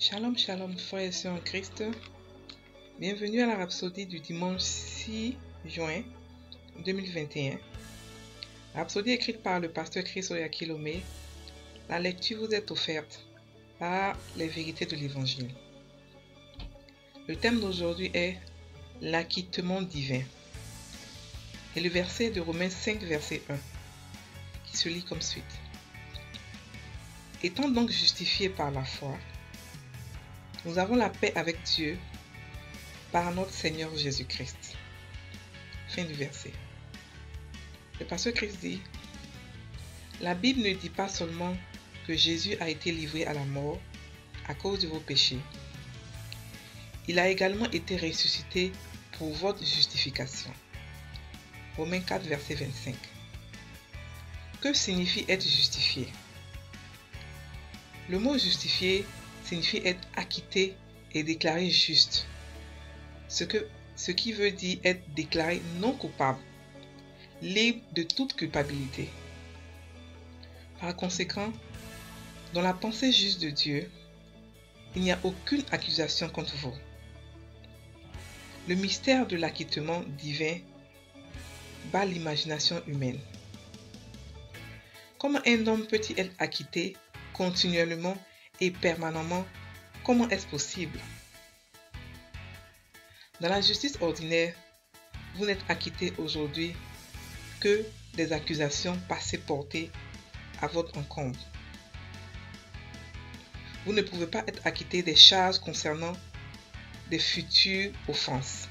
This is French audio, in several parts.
Shalom, shalom, frères et sœurs en Christ. Bienvenue à la rhapsodie du dimanche 6 juin 2021. Rhapsodie écrite par le pasteur Chris Oyakilome. La lecture vous est offerte par les vérités de l'Évangile. Le thème d'aujourd'hui est l'acquittement divin. Et le verset de Romains 5, verset 1, qui se lit comme suite. Étant donc justifiés par la foi, nous avons la paix avec Dieu par notre Seigneur Jésus-Christ. Fin du verset. Le pasteur Christ dit, la Bible ne dit pas seulement que Jésus a été livré à la mort à cause de vos péchés. Il a également été ressuscité pour votre justification. Romains 4, verset 25. Que signifie être justifié? Le mot justifié signifie être acquitté et déclaré juste. Ce qui veut dire être déclaré non coupable, libre de toute culpabilité. Par conséquent, dans la pensée juste de Dieu, il n'y a aucune accusation contre vous. Le mystère de l'acquittement divin bat l'imagination humaine. Comment un homme peut-il être acquitté continuellement et permanemment? Comment est-ce possible? Dans la justice ordinaire, vous n'êtes acquitté aujourd'hui que des accusations passées portées à votre encontre. Vous ne pouvez pas être acquitté des charges concernant des futures offenses.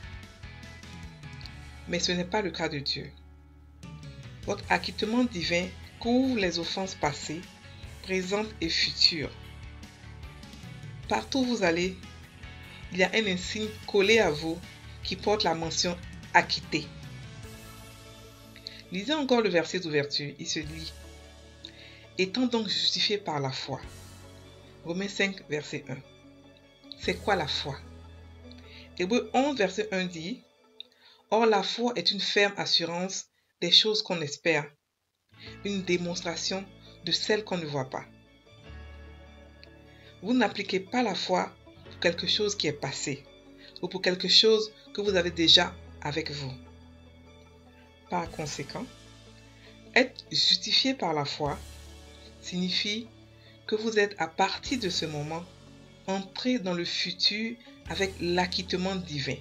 Mais ce n'est pas le cas de Dieu. Votre acquittement divin couvre les offenses passées, présentes et futures. Partout où vous allez, il y a un insigne collé à vous qui porte la mention « acquitté ». Lisez encore le verset d'ouverture, il se lit « Étant donc justifié par la foi ». Romains 5, verset 1. C'est quoi la foi? Hébreux 11, verset 1 dit « Or la foi est une ferme assurance des choses qu'on espère, une démonstration de celles qu'on ne voit pas. » Vous n'appliquez pas la foi pour quelque chose qui est passé ou pour quelque chose que vous avez déjà avec vous. Par conséquent, être justifié par la foi signifie que vous êtes à partir de ce moment entré dans le futur avec l'acquittement divin.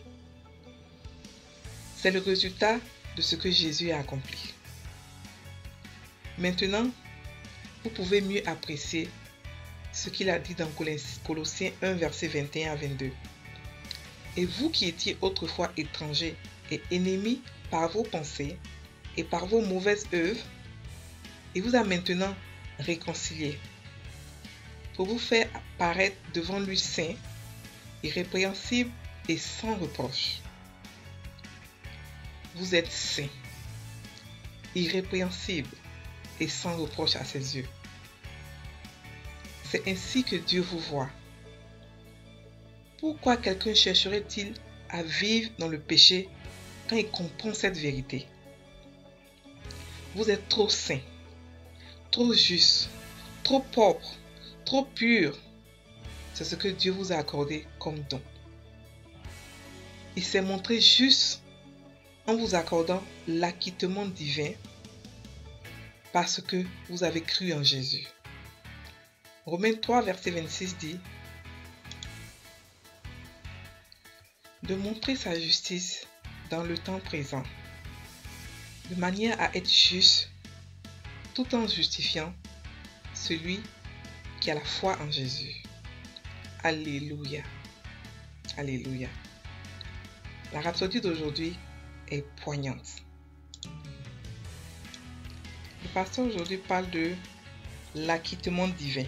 C'est le résultat de ce que Jésus a accompli. Maintenant, vous pouvez mieux apprécier ce qu'il a dit dans Colossiens 1, verset 21 à 22. Et vous qui étiez autrefois étrangers et ennemis par vos pensées et par vos mauvaises œuvres, il vous a maintenant réconciliés pour vous faire apparaître devant lui saint, irrépréhensible et sans reproche. Vous êtes saint, irrépréhensible et sans reproche à ses yeux. C'est ainsi que Dieu vous voit. Pourquoi quelqu'un chercherait-il à vivre dans le péché quand il comprend cette vérité? Vous êtes trop saint, trop juste, trop propre, trop pur. C'est ce que Dieu vous a accordé comme don. Il s'est montré juste en vous accordant l'acquittement divin parce que vous avez cru en Jésus. Romains 3, verset 26 dit de montrer sa justice dans le temps présent, de manière à être juste, tout en justifiant celui qui a la foi en Jésus. Alléluia. Alléluia. La rhapsodie d'aujourd'hui est poignante. Le pasteur aujourd'hui parle de l'acquittement divin,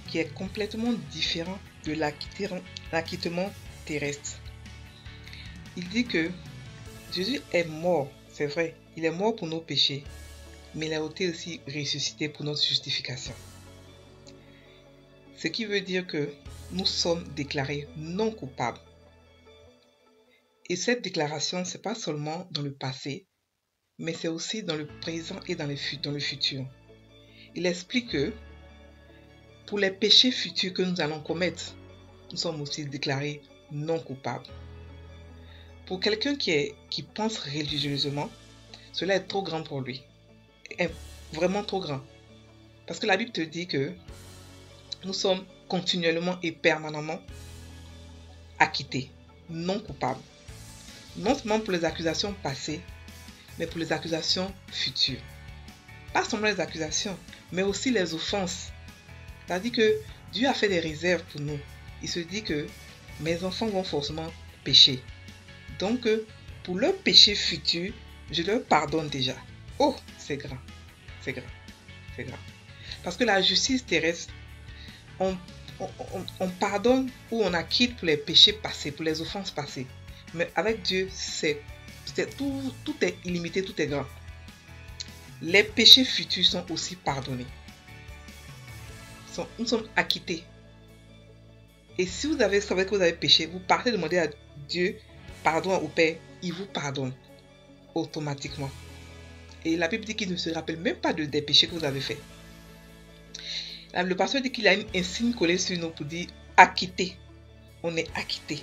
qui est complètement différent de l'acquittement terrestre. Il dit que Jésus est mort, c'est vrai, il est mort pour nos péchés, mais il a été aussi ressuscité pour notre justification. Ce qui veut dire que nous sommes déclarés non coupables. Et cette déclaration, ce n'est pas seulement dans le passé, mais c'est aussi dans le présent et dans le futur. Il explique que pour les péchés futurs que nous allons commettre, nous sommes aussi déclarés non coupables. Pour quelqu'un qui pense religieusement, cela est trop grand pour lui. Est vraiment trop grand. Parce que la Bible te dit que nous sommes continuellement et permanemment acquittés, non coupables. Non seulement pour les accusations passées, mais pour les accusations futures. Pas seulement les accusations, mais aussi les offenses. C'est-à-dire que Dieu a fait des réserves pour nous. Il se dit que mes enfants vont forcément pécher. Donc, pour leur péché futur, je leur pardonne déjà. Oh, c'est grand, c'est grand, c'est grand. Parce que la justice terrestre, on pardonne ou on acquitte pour les péchés passés, pour les offenses passées. Mais avec Dieu, tout est illimité, tout est grand. Les péchés futurs sont aussi pardonnés. Nous sommes acquittés. Et si vous savez que vous avez péché, vous partez demander à Dieu pardon au Père, il vous pardonne automatiquement. Et la Bible dit qu'il ne se rappelle même pas des péchés que vous avez faits. Le pasteur dit qu'il a un signe collé sur nous pour dire acquitté. On est acquitté.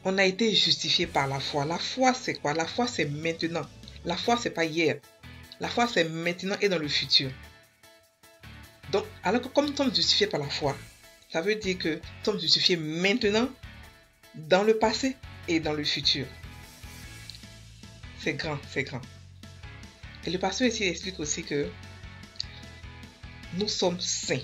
On a été justifié par la foi. La foi, c'est quoi? La foi, c'est maintenant. La foi, c'est pas hier. La foi, c'est maintenant et dans le futur. Donc, alors que comme nous sommes justifiés par la foi, ça veut dire que nous sommes justifiés maintenant, dans le passé et dans le futur. C'est grand, c'est grand. Et le pasteur ici explique aussi que nous sommes saints.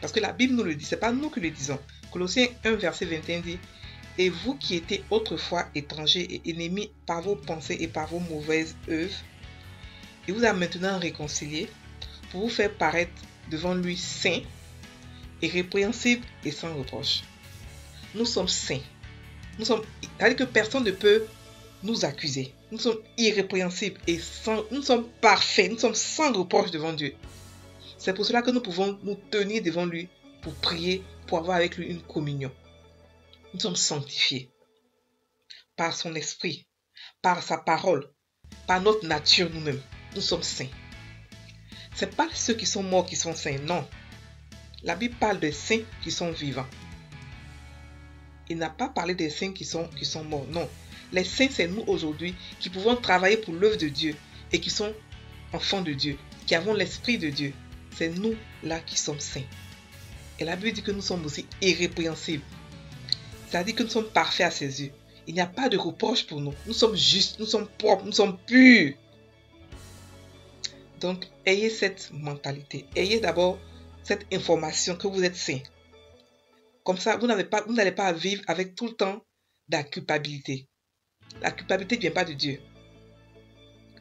Parce que la Bible nous le dit, ce n'est pas nous qui le disons. Colossiens 1, verset 21 dit « Et vous qui étiez autrefois étrangers et ennemis par vos pensées et par vos mauvaises œuvres, il vous a maintenant réconciliés pour vous faire paraître devant lui saint, irrépréhensible et sans reproche. » Nous sommes saints. C'est-à-dire que personne ne peut nous accuser. Nous sommes irrépréhensibles et nous sommes parfaits. Nous sommes sans reproche devant Dieu. C'est pour cela que nous pouvons nous tenir devant lui pour prier, pour avoir avec lui une communion. Nous sommes sanctifiés par son esprit, par sa parole, par notre nature nous-mêmes. Nous sommes saints. Ce n'est pas ceux qui sont morts qui sont saints, non. La Bible parle des saints qui sont vivants. Il n'a pas parlé des saints qui sont morts, non. Les saints, c'est nous aujourd'hui qui pouvons travailler pour l'œuvre de Dieu et qui sont enfants de Dieu, qui avons l'esprit de Dieu. C'est nous là qui sommes saints. Et la Bible dit que nous sommes aussi irrépréhensibles. C'est-à-dire que nous sommes parfaits à ses yeux. Il n'y a pas de reproche pour nous. Nous sommes justes, nous sommes propres, nous sommes purs. Donc, ayez cette mentalité. Ayez d'abord cette information que vous êtes saints. Comme ça, vous n'allez pas vivre avec tout le temps de la culpabilité. La culpabilité ne vient pas de Dieu.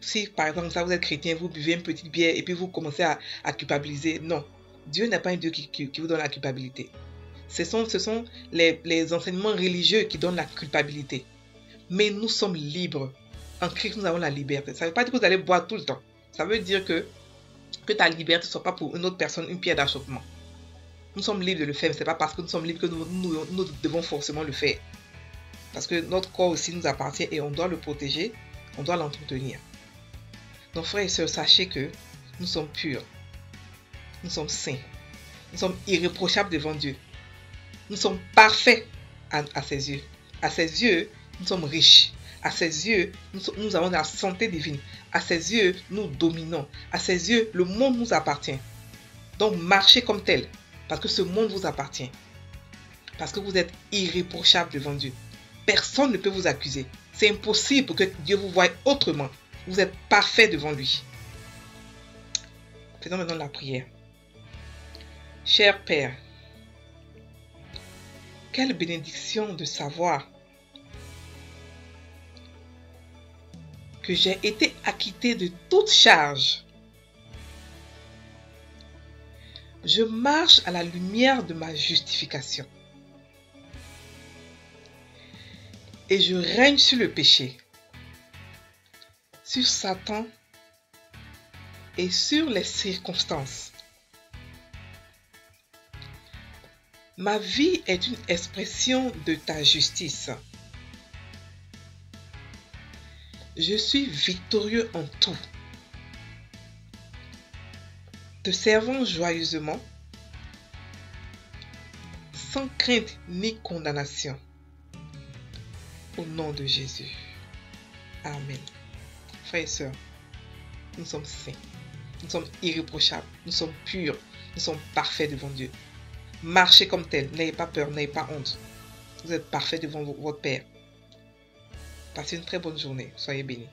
Si, par exemple, ça, vous êtes chrétien, vous buvez une petite bière et puis vous commencez à culpabiliser. Non. Dieu n'est pas un Dieu qui vous donne la culpabilité. Ce sont les enseignements religieux qui donnent la culpabilité. Mais nous sommes libres. En Christ, nous avons la liberté. Ça ne veut pas dire que vous allez boire tout le temps. Ça veut dire que ta liberté ne soit pas pour une autre personne une pierre d'achoppement. Nous sommes libres de le faire, mais ce n'est pas parce que nous sommes libres que nous devons forcément le faire. Parce que notre corps aussi nous appartient et on doit le protéger, on doit l'entretenir. Donc frères et sœurs, sachez que nous sommes purs, nous sommes saints, nous sommes irréprochables devant Dieu. Nous sommes parfaits à ses yeux. À ses yeux, nous sommes riches. À ses yeux, nous avons la santé divine. À ses yeux, nous dominons. À ses yeux, le monde nous appartient. Donc marchez comme tel, parce que ce monde vous appartient. Parce que vous êtes irréprochables devant Dieu. Personne ne peut vous accuser. C'est impossible que Dieu vous voie autrement. Vous êtes parfait devant lui. Faisons maintenant la prière. Cher Père, quelle bénédiction de savoir que j'ai été acquitté de toute charge. Je marche à la lumière de ma justification. Et je règne sur le péché, sur Satan et sur les circonstances. Ma vie est une expression de ta justice. Je suis victorieux en tout. Te servant joyeusement sans crainte ni condamnation. Au nom de Jésus. Amen. Frères et sœurs, nous sommes saints. Nous sommes irréprochables. Nous sommes purs. Nous sommes parfaits devant Dieu. Marchez comme tel. N'ayez pas peur, n'ayez pas honte. Vous êtes parfaits devant votre Père. Passez une très bonne journée. Soyez bénis.